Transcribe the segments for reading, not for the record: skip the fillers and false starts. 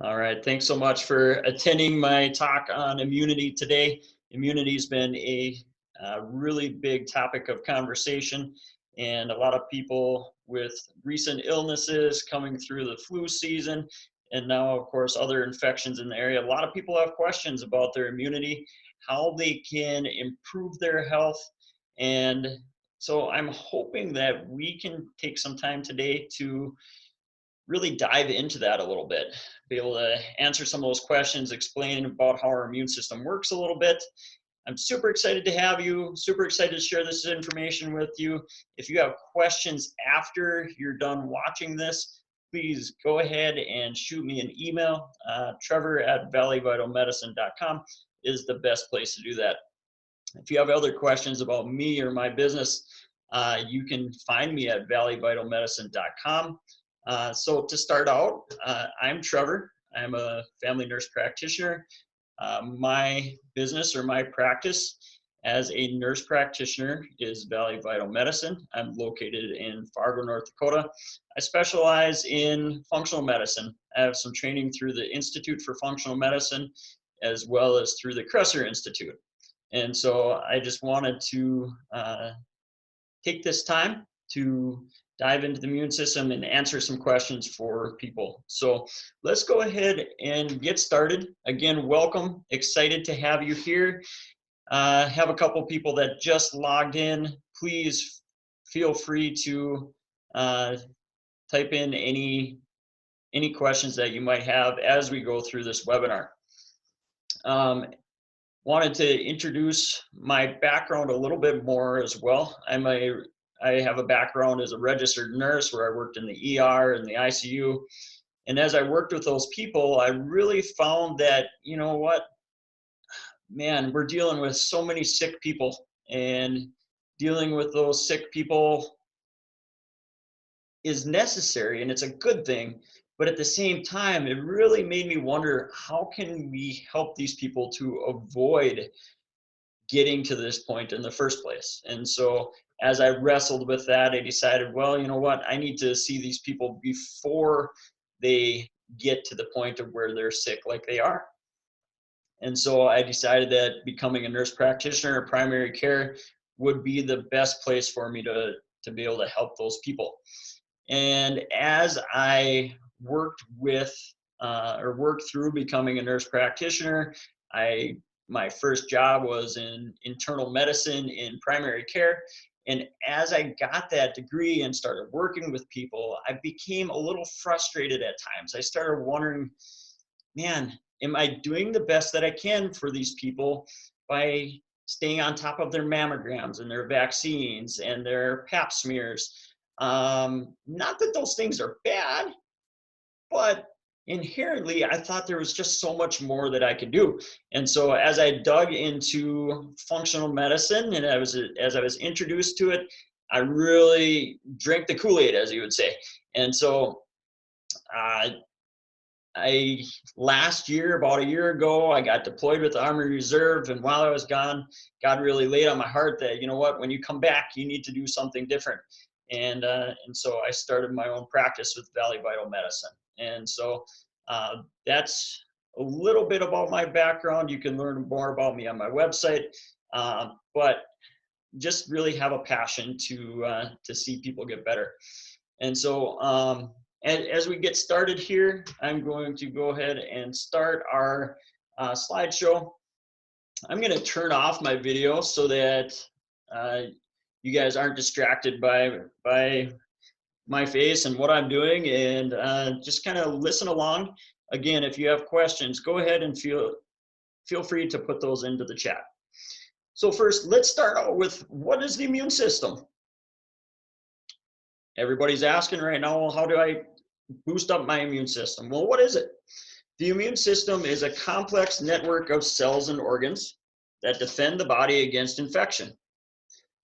All right, thanks so much for attending my talk on immunity today. Immunity has been a really big topic of conversation, and a lot of people with recent illnesses coming through the flu season, and now, of course, other infections in the area. A lot of people have questions about their immunity, how they can improve their health, and so I'm hoping that we can take some time today to really dive into that a little bit, be able to answer some of those questions, explain about how our immune system works a little bit. I'm super excited to have you, super excited to share this information with you. If you have questions after you're done watching this, please go ahead and shoot me an email. Trevor@valleyvitalmedicine.com is the best place to do that. If you have other questions about me or my business, you can find me at valleyvitalmedicine.com. So to start out, I'm Trevor. I'm a family nurse practitioner. My business or my practice as a nurse practitioner is Valley Vital Medicine. I'm located in Fargo, North Dakota. I specialize in functional medicine. I have some training through the Institute for Functional Medicine as well as through the Kresser Institute. And so I just wanted to take this time to dive into the immune system and answer some questions for people. So let's go ahead and get started. Again, welcome. Excited to have you here. Have a couple people that just logged in. Please feel free to type in any questions that you might have as we go through this webinar. Wanted to introduce my background a little bit more as well. I have a background as a registered nurse where I worked in the ER and the ICU. And as I worked with those people, I really found that, you know what, man, we're dealing with so many sick people, and dealing with those sick people is necessary and it's a good thing. But at the same time, it really made me wonder, how can we help these people to avoid getting to this point in the first place? And so as I wrestled with that, I decided, well, you know what, I need to see these people before they get to the point of where they're sick like they are. And so I decided that becoming a nurse practitioner or primary care would be the best place for me to be able to help those people. And as I worked with or worked through becoming a nurse practitioner, my first job was in internal medicine in primary care. And as I got that degree and started working with people, I became a little frustrated at times. I started wondering, man, am I doing the best that I can for these people by staying on top of their mammograms and their vaccines and their pap smears? Not that those things are bad, but inherently, I thought there was just so much more that I could do. And so as I dug into functional medicine and as I was introduced to it, I really drank the Kool-Aid, as you would say. And so last year, about a year ago, I got deployed with the Army Reserve, and while I was gone, God really laid on my heart that, you know what, when you come back, you need to do something different. And so I started my own practice with Valley Vital Medicine. And so that's a little bit about my background. You can learn more about me on my website, but just really have a passion to see people get better. And so as we get started here, I'm going to go ahead and start our slideshow. I'm going to turn off my video so that you guys aren't distracted by my face and what I'm doing, and just kind of listen along. Again, if you have questions, go ahead and feel free to put those into the chat. So first, let's start out with, what is the immune system? Everybody's asking right now, well, how do I boost up my immune system? Well, what is it? The immune system is a complex network of cells and organs that defend the body against infection.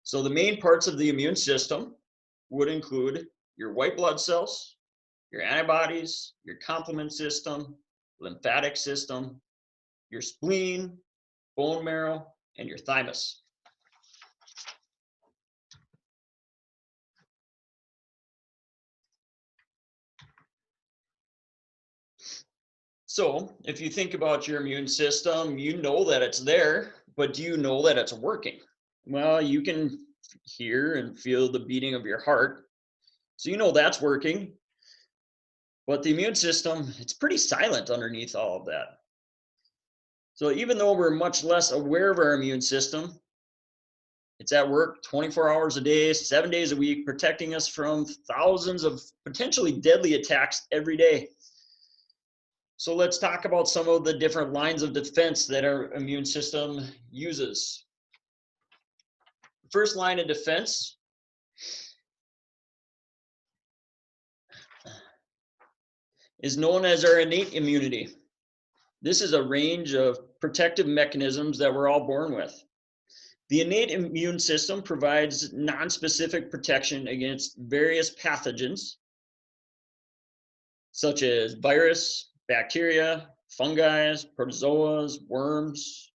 So the main parts of the immune system would include your white blood cells, your antibodies, your complement system, lymphatic system, your spleen, bone marrow, and your thymus. So, if you think about your immune system, you know that it's there, but do you know that it's working? Well, you can hear and feel the beating of your heart. So, you know that's working, but the immune system, it's pretty silent underneath all of that. So, even though we're much less aware of our immune system, it's at work 24 hours a day, 7 days a week, protecting us from thousands of potentially deadly attacks every day. So let's talk about some of the different lines of defense that our immune system uses. First line of defense is known as our innate immunity. This is a range of protective mechanisms that we're all born with. The innate immune system provides non-specific protection against various pathogens, such as virus, bacteria, fungi, protozoas, worms.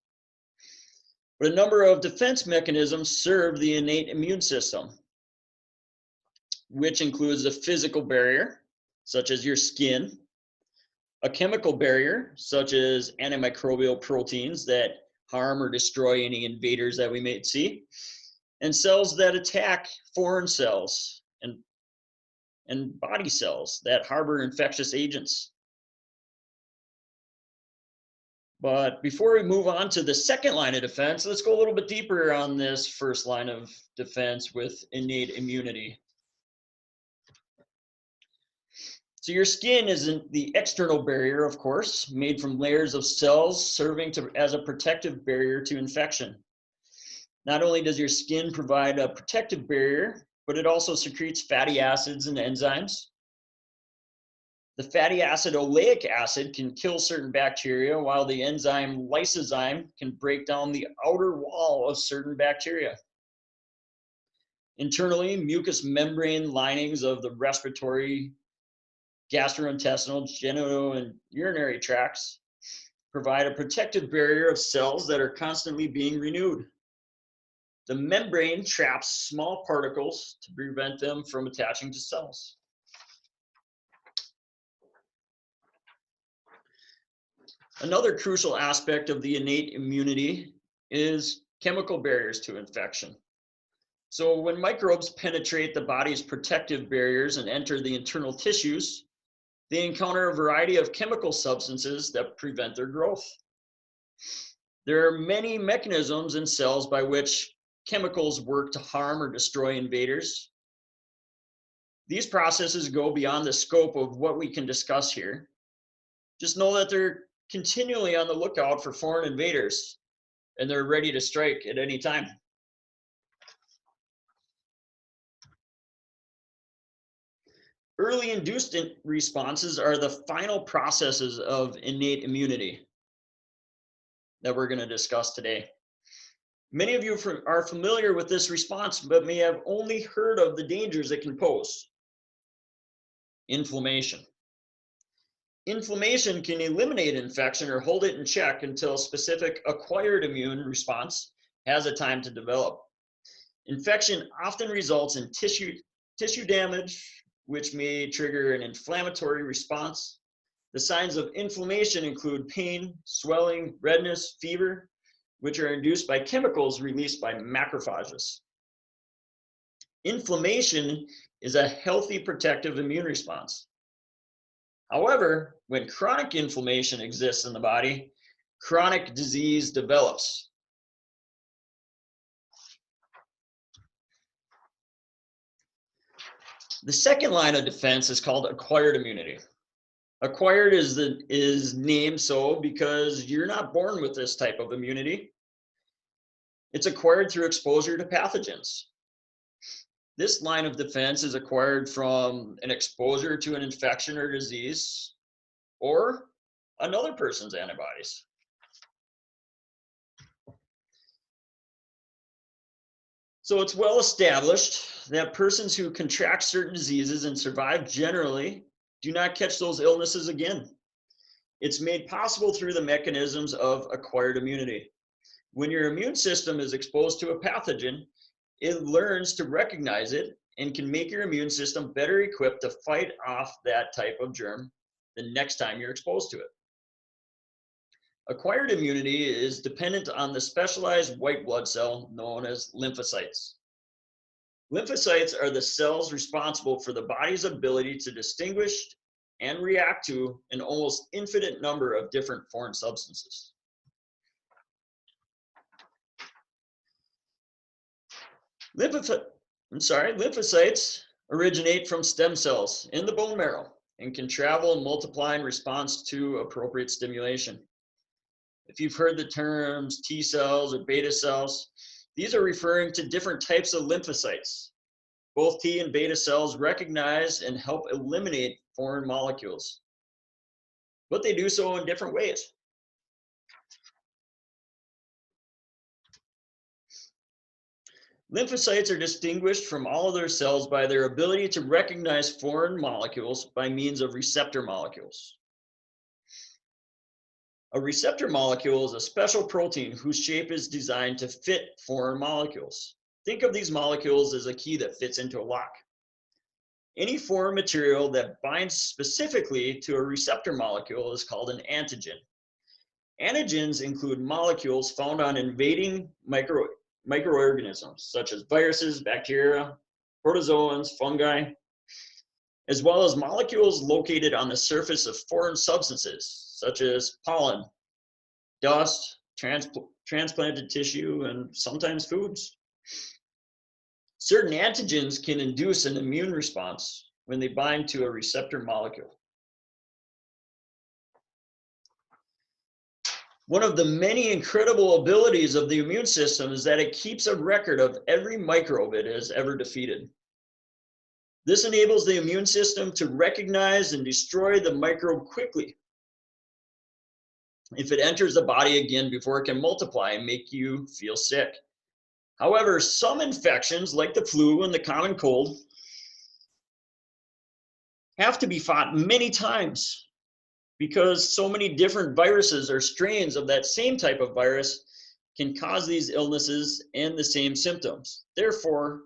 But a number of defense mechanisms serve the innate immune system, which includes a physical barrier, such as your skin, a chemical barrier, such as antimicrobial proteins that harm or destroy any invaders that we may see, and cells that attack foreign cells and body cells that harbor infectious agents. But before we move on to the second line of defense, let's go a little bit deeper on this first line of defense with innate immunity. So your skin is the external barrier, of course, made from layers of cells serving as a protective barrier to infection. Not only does your skin provide a protective barrier, but it also secretes fatty acids and enzymes. The fatty acid oleic acid can kill certain bacteria, while the enzyme lysozyme can break down the outer wall of certain bacteria. Internally, mucous membrane linings of the respiratory, gastrointestinal, genital, and urinary tracts provide a protective barrier of cells that are constantly being renewed. The membrane traps small particles to prevent them from attaching to cells. Another crucial aspect of the innate immunity is chemical barriers to infection. So when microbes penetrate the body's protective barriers and enter the internal tissues, they encounter a variety of chemical substances that prevent their growth. There are many mechanisms in cells by which chemicals work to harm or destroy invaders. These processes go beyond the scope of what we can discuss here. Just know that they're continually on the lookout for foreign invaders, and they're ready to strike at any time. Early induced responses are the final processes of innate immunity that we're going to discuss today. Many of you are familiar with this response, but may have only heard of the dangers it can pose. Inflammation. Inflammation can eliminate infection or hold it in check until a specific acquired immune response has a time to develop. Infection often results in tissue damage, which may trigger an inflammatory response. The signs of inflammation include pain, swelling, redness, fever, which are induced by chemicals released by macrophages. Inflammation is a healthy protective immune response. However, when chronic inflammation exists in the body, chronic disease develops. The second line of defense is called acquired immunity. Acquired is named so because you're not born with this type of immunity. It's acquired through exposure to pathogens. This line of defense is acquired from an exposure to an infection or disease or another person's antibodies. So it's well established that persons who contract certain diseases and survive generally do not catch those illnesses again. It's made possible through the mechanisms of acquired immunity. When your immune system is exposed to a pathogen, it learns to recognize it and can make your immune system better equipped to fight off that type of germ the next time you're exposed to it. Acquired immunity is dependent on the specialized white blood cell known as lymphocytes. Lymphocytes are the cells responsible for the body's ability to distinguish and react to an almost infinite number of different foreign substances. Lymphocytes originate from stem cells in the bone marrow and can travel and multiply in response to appropriate stimulation. If you've heard the terms T cells or beta cells, these are referring to different types of lymphocytes. Both T and beta cells recognize and help eliminate foreign molecules, but they do so in different ways. Lymphocytes are distinguished from all other cells by their ability to recognize foreign molecules by means of receptor molecules. A receptor molecule is a special protein whose shape is designed to fit foreign molecules. Think of these molecules as a key that fits into a lock. Any foreign material that binds specifically to a receptor molecule is called an antigen. Antigens include molecules found on invading microorganisms, such as viruses, bacteria, protozoans, fungi, as well as molecules located on the surface of foreign substances, such as pollen, dust, transplanted tissue, and sometimes foods. Certain antigens can induce an immune response when they bind to a receptor molecule. One of the many incredible abilities of the immune system is that it keeps a record of every microbe it has ever defeated. This enables the immune system to recognize and destroy the microbe quickly if it enters the body again before it can multiply and make you feel sick. However, some infections, like the flu and the common cold, have to be fought many times because so many different viruses or strains of that same type of virus can cause these illnesses and the same symptoms. Therefore,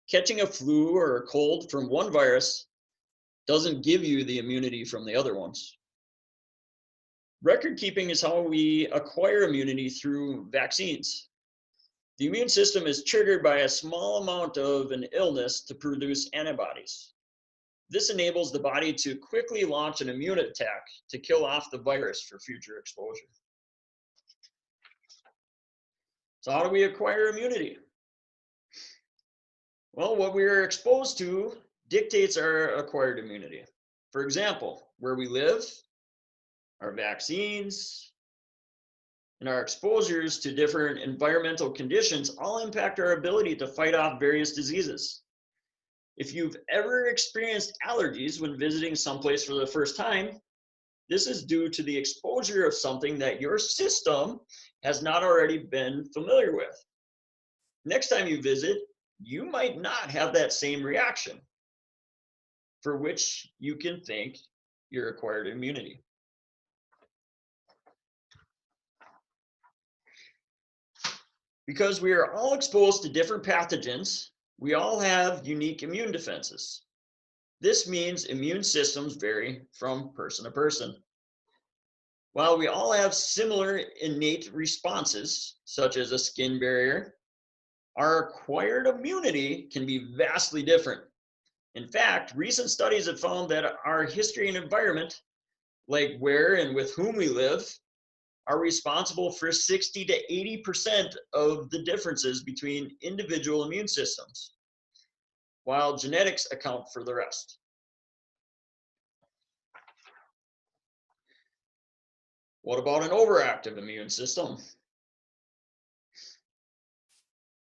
catching a flu or a cold from one virus doesn't give you the immunity from the other ones. Record keeping is how we acquire immunity through vaccines. The immune system is triggered by a small amount of an illness to produce antibodies. This enables the body to quickly launch an immune attack to kill off the virus for future exposure. So how do we acquire immunity? Well, what we are exposed to dictates our acquired immunity. For example, where we live, our vaccines, and our exposures to different environmental conditions all impact our ability to fight off various diseases. If you've ever experienced allergies when visiting someplace for the first time, this is due to the exposure of something that your system has not already been familiar with. Next time you visit, you might not have that same reaction, for which you can thank your acquired immunity. Because we are all exposed to different pathogens, we all have unique immune defenses. This means immune systems vary from person to person. While we all have similar innate responses, such as a skin barrier, our acquired immunity can be vastly different. In fact, recent studies have found that our history and environment, like where and with whom we live, are responsible for 60 to 80% of the differences between individual immune systems, while genetics account for the rest. What about an overactive immune system?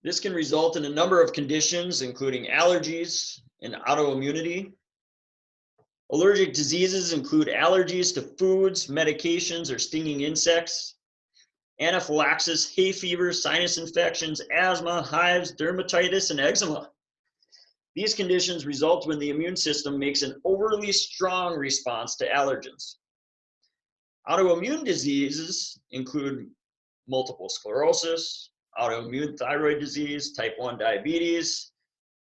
This can result in a number of conditions, including allergies and autoimmunity. Allergic diseases include allergies to foods, medications, or stinging insects. Anaphylaxis, hay fever, sinus infections, asthma, hives, dermatitis, and eczema. These conditions result when the immune system makes an overly strong response to allergens. Autoimmune diseases include multiple sclerosis, autoimmune thyroid disease, type 1 diabetes,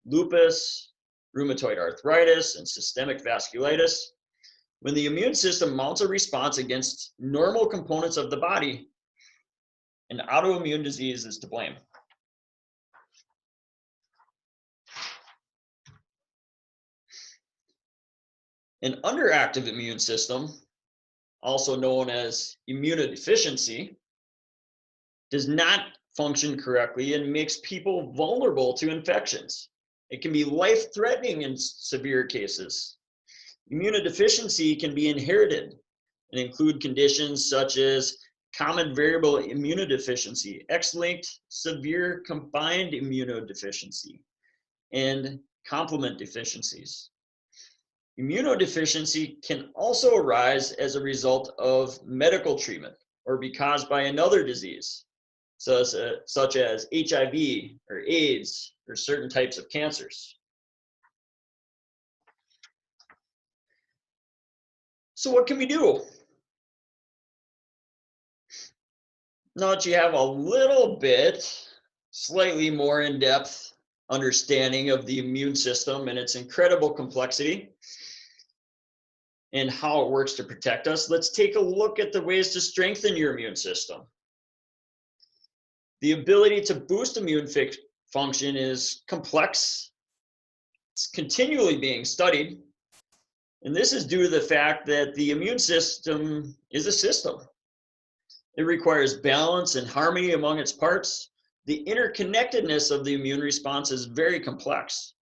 lupus, rheumatoid arthritis, and systemic vasculitis. When the immune system mounts a response against normal components of the body, an autoimmune disease is to blame. An underactive immune system, also known as immunodeficiency, does not function correctly and makes people vulnerable to infections. It can be life-threatening in severe cases. Immunodeficiency can be inherited and include conditions such as common variable immunodeficiency, X-linked severe combined immunodeficiency, and complement deficiencies. Immunodeficiency can also arise as a result of medical treatment or be caused by another disease, such as HIV or AIDS or certain types of cancers. So what can we do? Now that you have a little bit, slightly more in-depth understanding of the immune system and its incredible complexity, and how it works to protect us, let's take a look at the ways to strengthen your immune system. The ability to boost immune function is complex. It's continually being studied. And this is due to the fact that the immune system is a system. It requires balance and harmony among its parts. The interconnectedness of the immune response is very complex.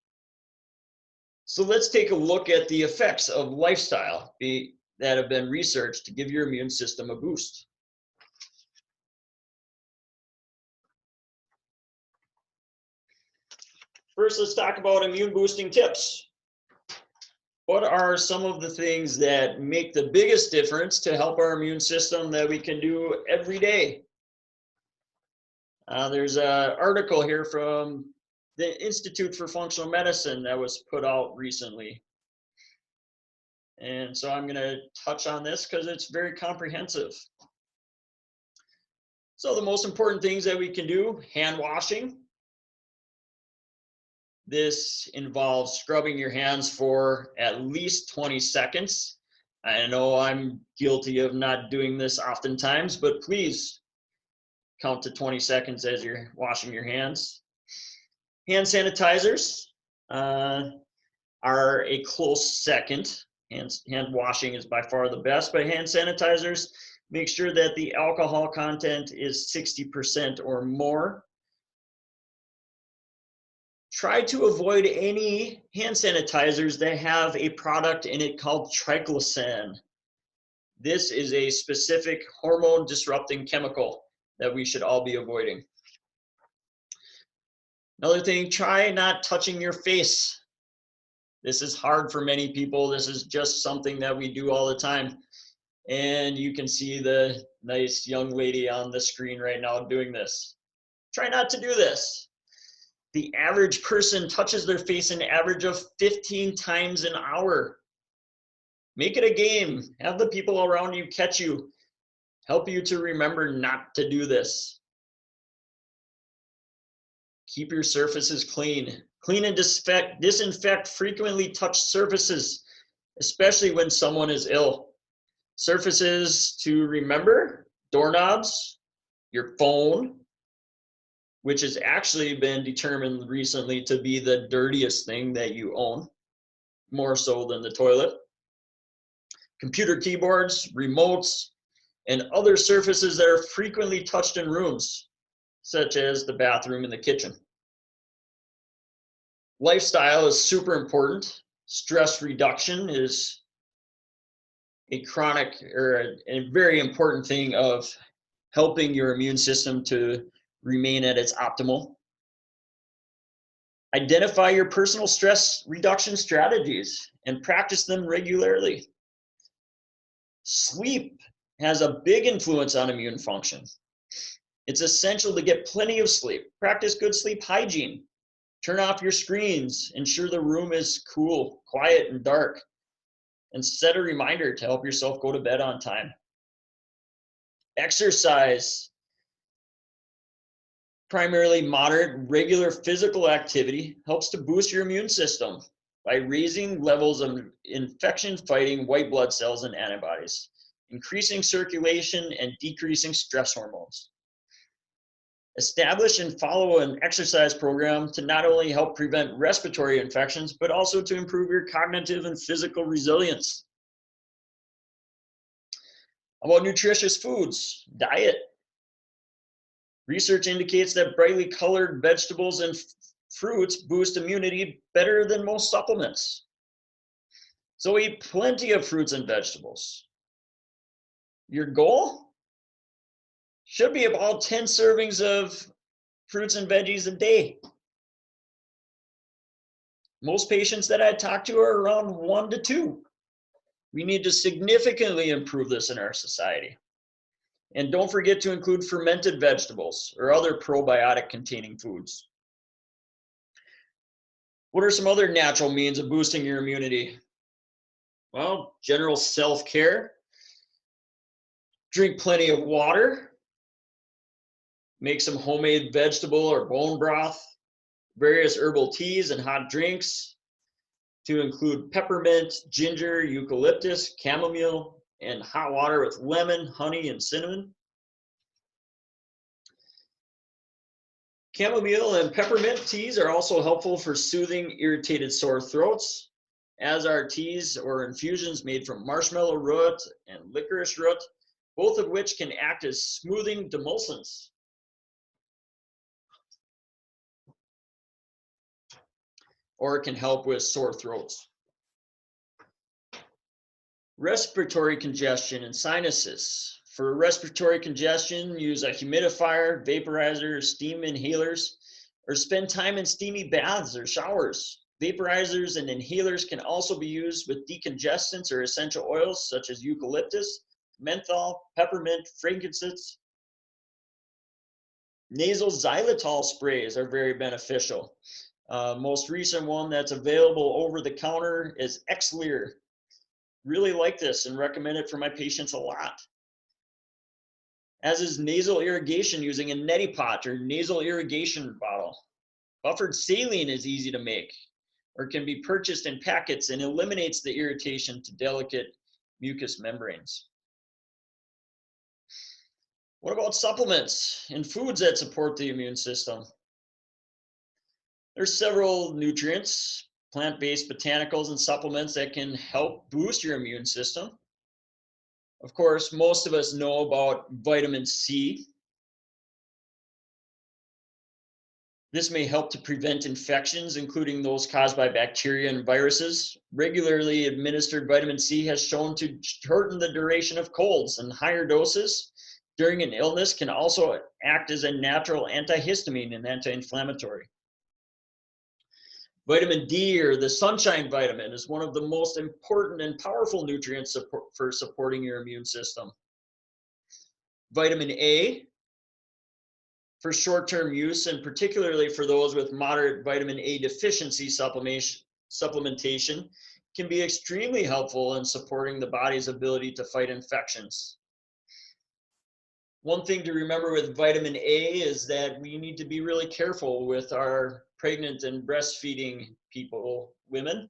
So let's take a look at the effects of lifestyle that have been researched to give your immune system a boost. First, let's talk about immune boosting tips. What are some of the things that make the biggest difference to help our immune system that we can do every day? There's an article here from the Institute for Functional Medicine that was put out recently. And so I'm going to touch on this because it's very comprehensive. So the most important things that we can do: hand washing. This involves scrubbing your hands for at least 20 seconds. I know I'm guilty of not doing this oftentimes, but please count to 20 seconds as you're washing your hands. Hand sanitizers are a close second. Hand washing is by far the best, but hand sanitizers, make sure that the alcohol content is 60% or more. Try to avoid any hand sanitizers that have a product in it called triclosan. This is a specific hormone disrupting chemical that we should all be avoiding. Another thing, try not touching your face. This is hard for many people. This is just something that we do all the time. And you can see the nice young lady on the screen right now doing this. Try not to do this. The average person touches their face an average of 15 times an hour. Make it a game. Have the people around you catch you. Help you to remember not to do this. Keep your surfaces clean. Clean and disinfect frequently touched surfaces, especially when someone is ill. Surfaces to remember: doorknobs, your phone, which has actually been determined recently to be the dirtiest thing that you own, more so than the toilet. Computer keyboards, remotes, and other surfaces that are frequently touched in rooms, such as the bathroom and the kitchen. Lifestyle is super important. Stress reduction is a chronic or a very important thing of helping your immune system to remain at its optimal. Identify your personal stress reduction strategies and practice them regularly. Sleep has a big influence on immune function. It's essential to get plenty of sleep. Practice good sleep hygiene. Turn off your screens. Ensure the room is cool, quiet, and dark. And set a reminder to help yourself go to bed on time. Exercise. Primarily moderate, regular physical activity helps to boost your immune system. by raising levels of infection-fighting white blood cells and antibodies, increasing circulation and decreasing stress hormones. Establish and follow an exercise program to not only help prevent respiratory infections, but also to improve your cognitive and physical resilience. How about nutritious foods? Diet. Research indicates that brightly colored vegetables and fruits boost immunity better than most supplements. So eat plenty of fruits and vegetables. Your goal should be about 10 servings of fruits and veggies a day. Most patients that I talk to are around 1 to 2. We need to significantly improve this in our society. And don't forget to include fermented vegetables or other probiotic containing foods. What are some other natural means of boosting your immunity? Well, general self-care. Drink plenty of water. Make some homemade vegetable or bone broth. Various herbal teas and hot drinks, to include peppermint, ginger, eucalyptus, chamomile, and hot water with lemon, honey, and cinnamon. Chamomile and peppermint teas are also helpful for soothing irritated sore throats, as are teas or infusions made from marshmallow root and licorice root, both of which can act as smoothing demulcents. Or it can help with sore throats. Respiratory congestion and sinuses. For respiratory congestion, use a humidifier, vaporizer, steam inhalers, or spend time in steamy baths or showers. Vaporizers and inhalers can also be used with decongestants or essential oils such as eucalyptus, menthol, peppermint, frankincense. Nasal xylitol sprays are very beneficial. Most recent one that's available over the counter is Xlear. Really like this and recommend it for my patients a lot. As is nasal irrigation using a neti pot or nasal irrigation bottle. Buffered saline is easy to make or can be purchased in packets and eliminates the irritation to delicate mucous membranes. What about supplements and foods that support the immune system? There's several nutrients, plant-based botanicals and supplements that can help boost your immune system. Of course, most of us know about vitamin C. This may help to prevent infections, including those caused by bacteria and viruses. Regularly administered vitamin C has shown to shorten the duration of colds, and higher doses during an illness can also act as a natural antihistamine and anti-inflammatory. Vitamin D, or the sunshine vitamin, is one of the most important and powerful nutrients for supporting your immune system. Vitamin A, for short-term use, and particularly for those with moderate vitamin A deficiency supplementation, can be extremely helpful in supporting the body's ability to fight infections. One thing to remember with vitamin A is that we need to be really careful with our pregnant and breastfeeding women,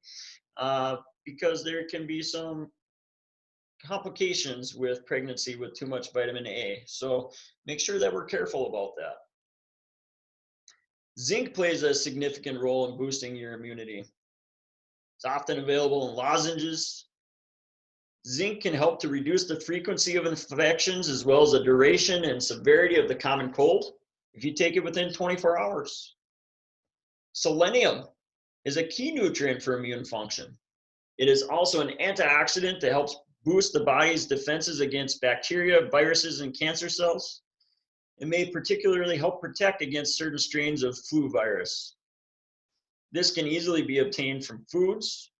because there can be some complications with pregnancy with too much vitamin A. So make sure that we're careful about that. Zinc plays a significant role in boosting your immunity. It's often available in lozenges. Zinc can help to reduce the frequency of infections as well as the duration and severity of the common cold if you take it within 24 hours. Selenium is a key nutrient for immune function. It is also an antioxidant that helps boost the body's defenses against bacteria, viruses, and cancer cells. It may particularly help protect against certain strains of flu virus. This can easily be obtained from foods.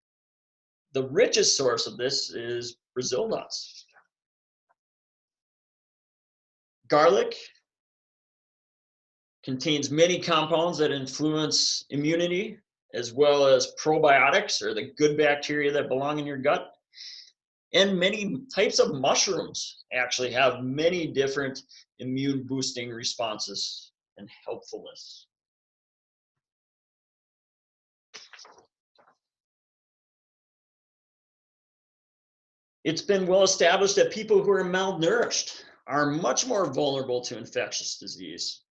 The richest source of this is Brazil nuts. Garlic contains many compounds that influence immunity, as well as probiotics, or the good bacteria that belong in your gut. And many types of mushrooms actually have many different immune boosting responses and helpfulness. It's been well established that people who are malnourished are much more vulnerable to infectious disease.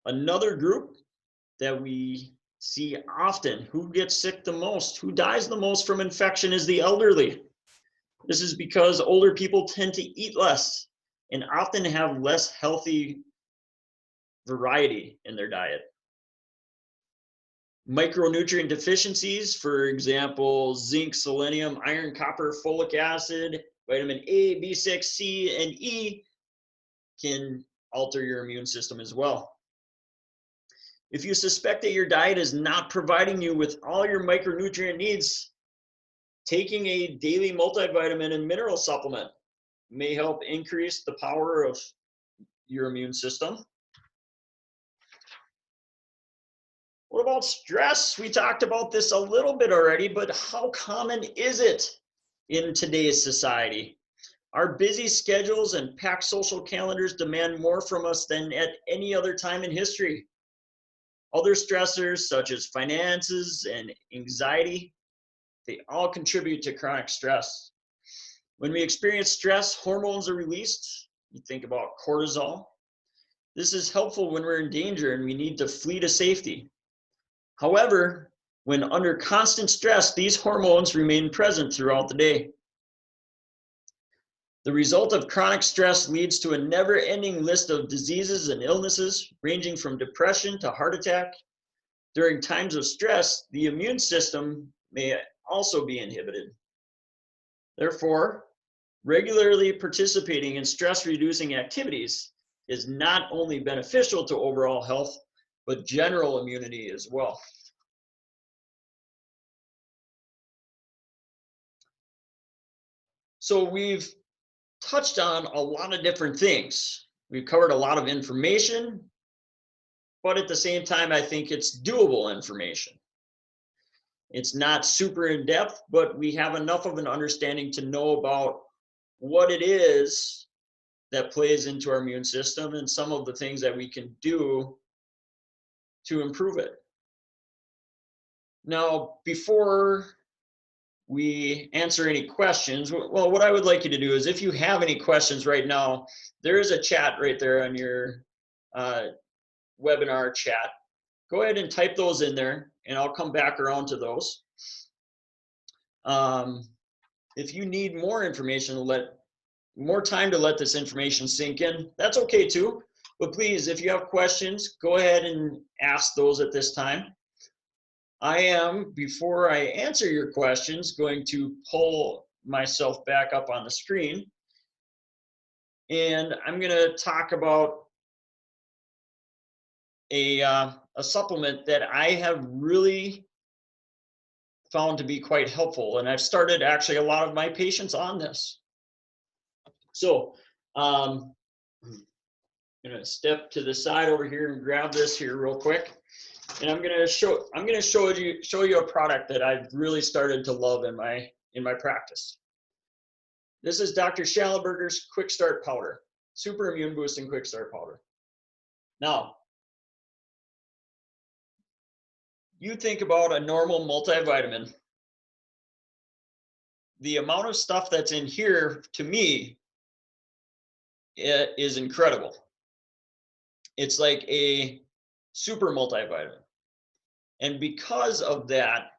Another group that we see often, who gets sick the most, who dies the most from infection, is the elderly. This is because older people tend to eat less and often have less healthy variety in their diet. Micronutrient deficiencies, for example, zinc, selenium, iron, copper, folic acid, vitamin A, B6, C, and E, can alter your immune system as well. If you suspect that your diet is not providing you with all your micronutrient needs, taking a daily multivitamin and mineral supplement may help increase the power of your immune system. What about stress? We talked about this a little bit already, but how common is it in today's society? Our busy schedules and packed social calendars demand more from us than at any other time in history. Other stressors, such as finances and anxiety, they all contribute to chronic stress. When we experience stress, hormones are released. You think about cortisol. This is helpful when we're in danger and we need to flee to safety. However, when under constant stress, these hormones remain present throughout the day. The result of chronic stress leads to a never-ending list of diseases and illnesses, ranging from depression to heart attack. During times of stress, the immune system may also be inhibited. Therefore, regularly participating in stress-reducing activities is not only beneficial to overall health, but general immunity as well. So we've touched on a lot of different things. We've covered a lot of information, but at the same time, I think it's doable information. It's not super in depth, but we have enough of an understanding to know about what it is that plays into our immune system and some of the things that we can do to improve it. Now, before we answer any questions, well, what I would like you to do is, if you have any questions right now, there is a chat right there on your webinar chat. Go ahead and type those in there, and I'll come back around to those. If you need more information, more time to let this information sink in, that's okay too. But please, if you have questions, go ahead and ask those at this time. I am, before I answer your questions, going to pull myself back up on the screen. And I'm going to talk about a supplement that I have really found to be quite helpful. And I've started actually a lot of my patients on this. So I'm going to step to the side over here and grab this here real quick. And I'm going to show you a product that I've really started to love in my practice. This is Dr. Schallenberger's Quick Start Powder, Super Immune Boosting Quick Start Powder. Now, you think about a normal multivitamin. The amount of stuff that's in here, to me, it is incredible. It's like a super multivitamin. And because of that,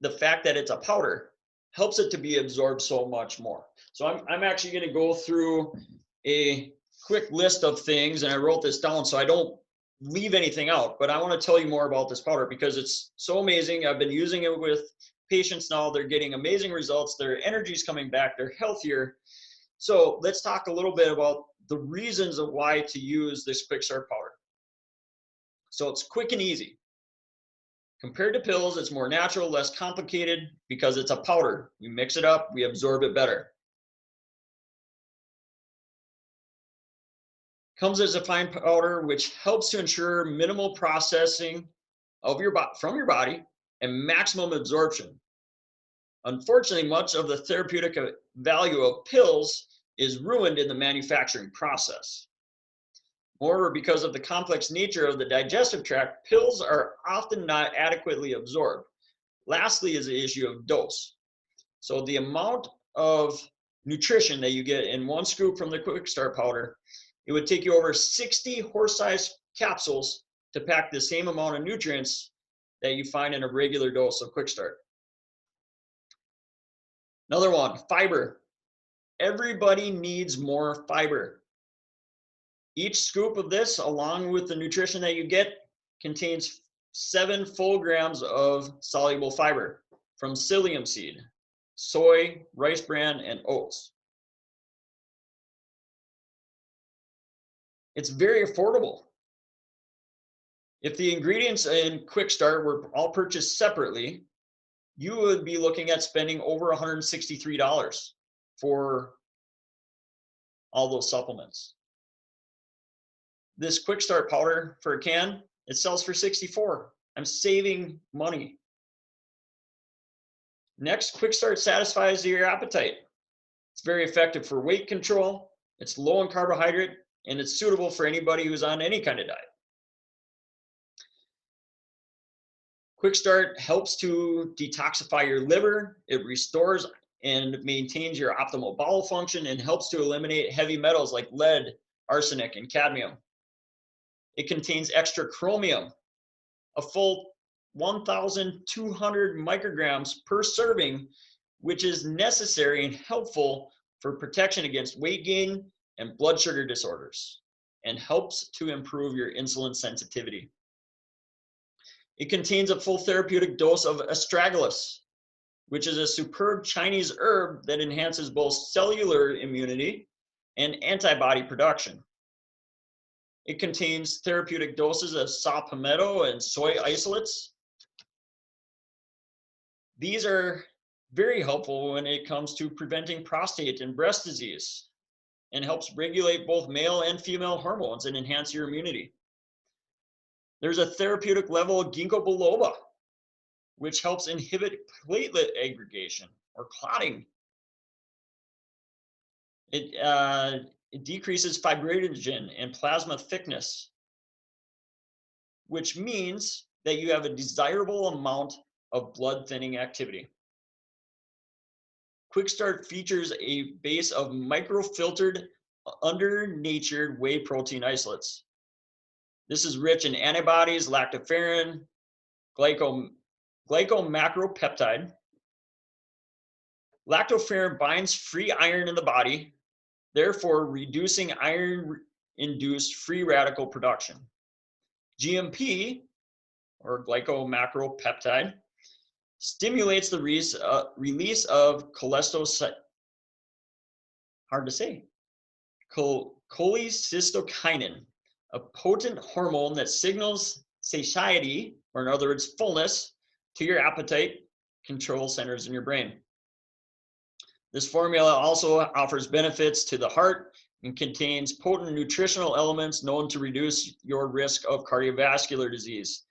the fact that it's a powder helps it to be absorbed so much more. So I'm actually going to go through a quick list of things, and I wrote this down so I don't leave anything out, but I want to tell you more about this powder because it's so amazing. I've been using it with patients now. They're getting amazing results. Their energy's coming back. They're healthier. So let's talk a little bit about the reasons of why to use this Quick Start Powder. So it's quick and easy. Compared to pills, it's more natural, less complicated because it's a powder. We mix it up, we absorb it better. Comes as a fine powder, which helps to ensure minimal processing of from your body and maximum absorption. Unfortunately, much of the therapeutic value of pills is ruined in the manufacturing process. Moreover, because of the complex nature of the digestive tract, pills are often not adequately absorbed, Lastly is the issue of dose. So the amount of nutrition that you get in one scoop from the Quick Start powder, it would take you over 60 horse-sized capsules to pack the same amount of nutrients that you find in a regular dose of Quick Start. Another one, fiber. Everybody needs more fiber. Each scoop of this, along with the nutrition that you get, contains 7 full grams of soluble fiber from psyllium seed, soy, rice bran, and oats. It's very affordable. If the ingredients in Quick Start were all purchased separately, you would be looking at spending over $163 for all those supplements. This Quick Start powder for a can, it sells for $64. I'm saving money. Next, Quick Start satisfies your appetite. It's very effective for weight control. It's low in carbohydrate, and it's suitable for anybody who's on any kind of diet. Quick Start helps to detoxify your liver. It restores and maintains your optimal bowel function and helps to eliminate heavy metals like lead, arsenic, and cadmium. It contains extra chromium, a full 1,200 micrograms per serving, which is necessary and helpful for protection against weight gain and blood sugar disorders, and helps to improve your insulin sensitivity. It contains a full therapeutic dose of astragalus, which is a superb Chinese herb that enhances both cellular immunity and antibody production. It contains therapeutic doses of saw palmetto and soy isolates. These are very helpful when it comes to preventing prostate and breast disease, and helps regulate both male and female hormones and enhance your immunity. There's a therapeutic level of ginkgo biloba, which helps inhibit platelet aggregation or clotting. It decreases fibrinogen and plasma thickness, which means that you have a desirable amount of blood thinning activity. Quick Start features a base of microfiltered, under-natured whey protein isolates. This is rich in antibodies, lactoferrin, glycomacropeptide. Lactoferrin binds free iron in the body, therefore reducing iron-induced free radical production. GMP, or glycomacropeptide, stimulates the release of cholecystokinin, a potent hormone that signals satiety, or in other words, fullness, to your appetite control centers in your brain. This formula also offers benefits to the heart and contains potent nutritional elements known to reduce your risk of cardiovascular disease.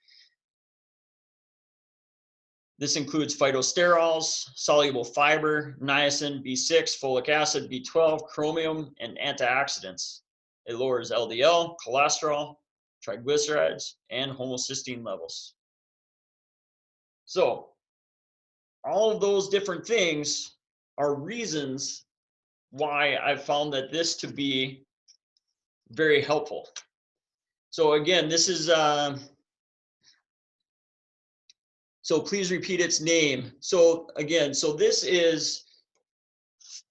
This includes phytosterols, soluble fiber, niacin, B6, folic acid, B12, chromium, and antioxidants. It lowers LDL, cholesterol, triglycerides, and homocysteine levels. So, all of those different things are reasons why I've found that this to be very helpful. So again, this is, so please repeat its name. So again, so this is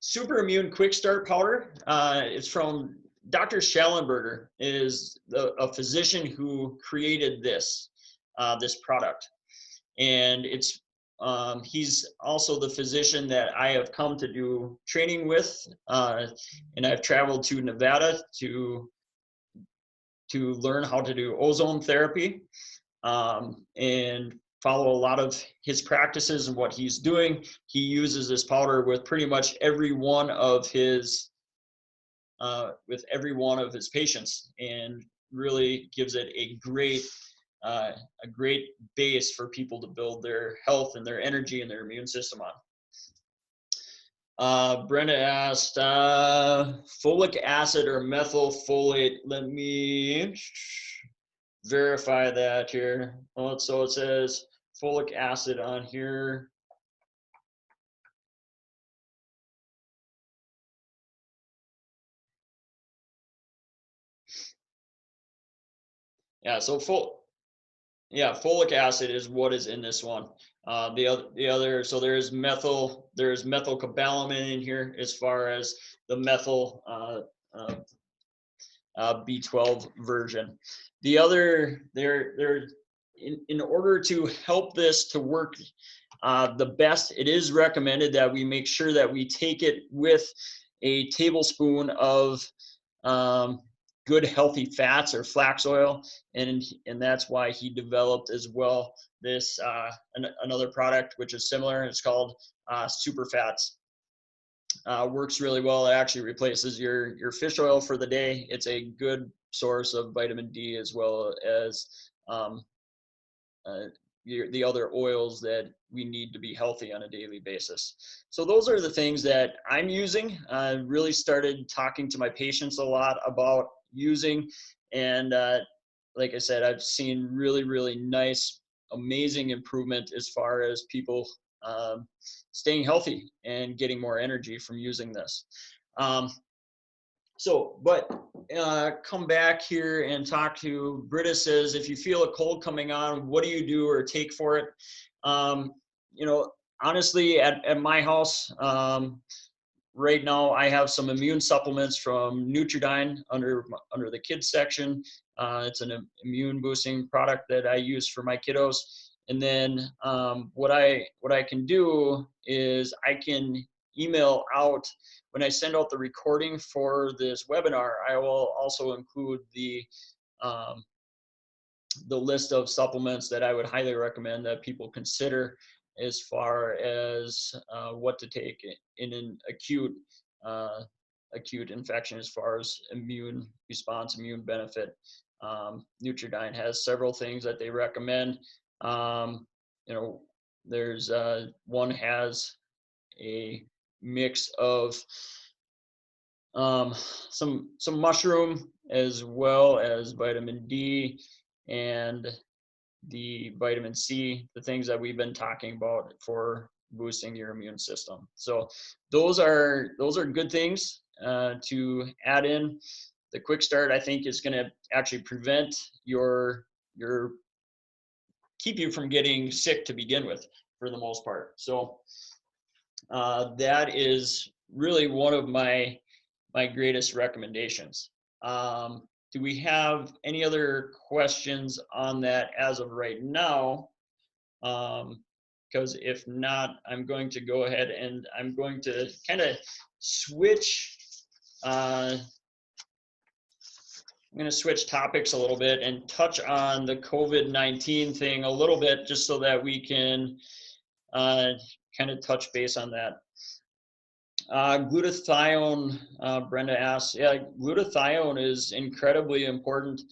Super Immune Quick Start Powder. It's from Dr. Schallenberger, is a physician who created this, this product. And it's he's also the physician that I have come to do training with, and I've traveled to Nevada to learn how to do ozone therapy, and follow a lot of his practices and what he's doing. He uses this powder with pretty much every one of his patients, and really gives it a great base for people to build their health and their energy and their immune system on. Brenda asked, folic acid or methylfolate. Let me verify that here. So it says folic acid on here. Yeah, so folic acid is what is in this one. The other, so there's methylcobalamin in here as far as the methyl B12 version. The other, in order to help this to work the best, it is recommended that we make sure that we take it with a tablespoon of good healthy fats or flax oil, and that's why he developed as well this another product which is similar. It's called super fats. Works really well. It actually replaces your fish oil for the day. It's a good source of vitamin D as well as the other oils that we need to be healthy on a daily basis. So those are the things that I'm using. I really started talking to my patients a lot about using, and like I said, I've seen really nice, amazing improvement as far as people staying healthy and getting more energy from using this. But come back here and talk to Britta. Says, if you feel a cold coming on, what do you do or take for it? You know, honestly, at my house, right now I have some immune supplements from Nutridyne under the kids section. It's an immune boosting product that I use for my kiddos. And then what I can do is I can email out, when I send out the recording for this webinar, I will also include the list of supplements that I would highly recommend that people consider as far as what to take in an acute infection as far as immune response, immune benefit. Nutridyne has several things that they recommend. You know, there's one has a mix of some mushroom as well as vitamin D and the vitamin C, the things that we've been talking about for boosting your immune system. So those are good things to add in. The quick start, I think, is going to actually prevent keep you from getting sick to begin with, for the most part. So that is really one of my greatest recommendations. Do we have any other questions on that as of right now? Because if not, I'm going to go ahead and I'm going to kind of switch. I'm going to switch topics a little bit and touch on the COVID-19 thing a little bit, just so that we can kind of touch base on that. Glutathione, Brenda asks, yeah, glutathione is incredibly important.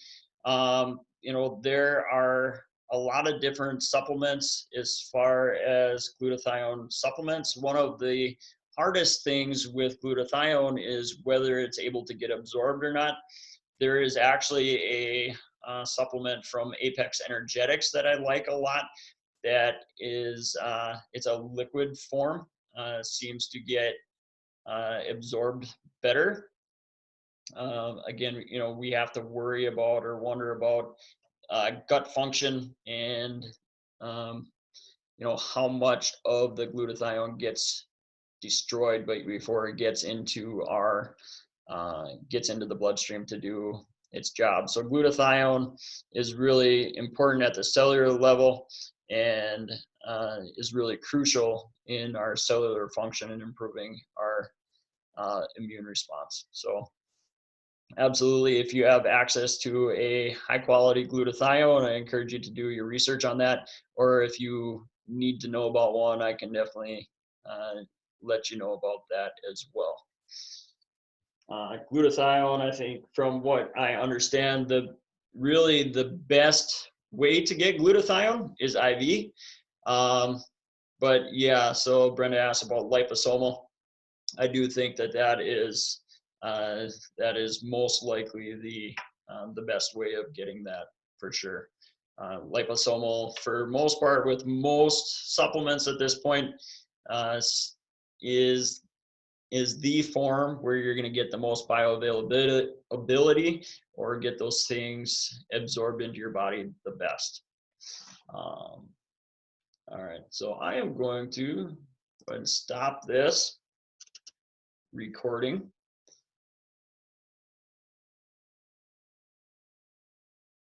You know, there are a lot of different supplements as far as glutathione supplements. One of the hardest things with glutathione is whether it's able to get absorbed or not. There is actually a supplement from Apex Energetics that I like a lot. That is, it's a liquid form. Seems to get absorbed better. Again, you know, we have to worry about or wonder about gut function and you know, how much of the glutathione gets destroyed before it gets into the bloodstream to do its job. So glutathione is really important at the cellular level and is really crucial in our cellular function and improving our immune response. So absolutely, if you have access to a high quality glutathione, I encourage you to do your research on that. Or if you need to know about one, I can definitely let you know about that as well. Glutathione, I think, from what I understand, really the best way to get glutathione is IV. But yeah, so Brenda asked about liposomal. I do think that is most likely the best way of getting that, for sure. Liposomal, for most part, with most supplements at this point, uh, is the form where you're going to get the most bioavailability or get those things absorbed into your body the best. All right, so I am going to go ahead and stop this recording.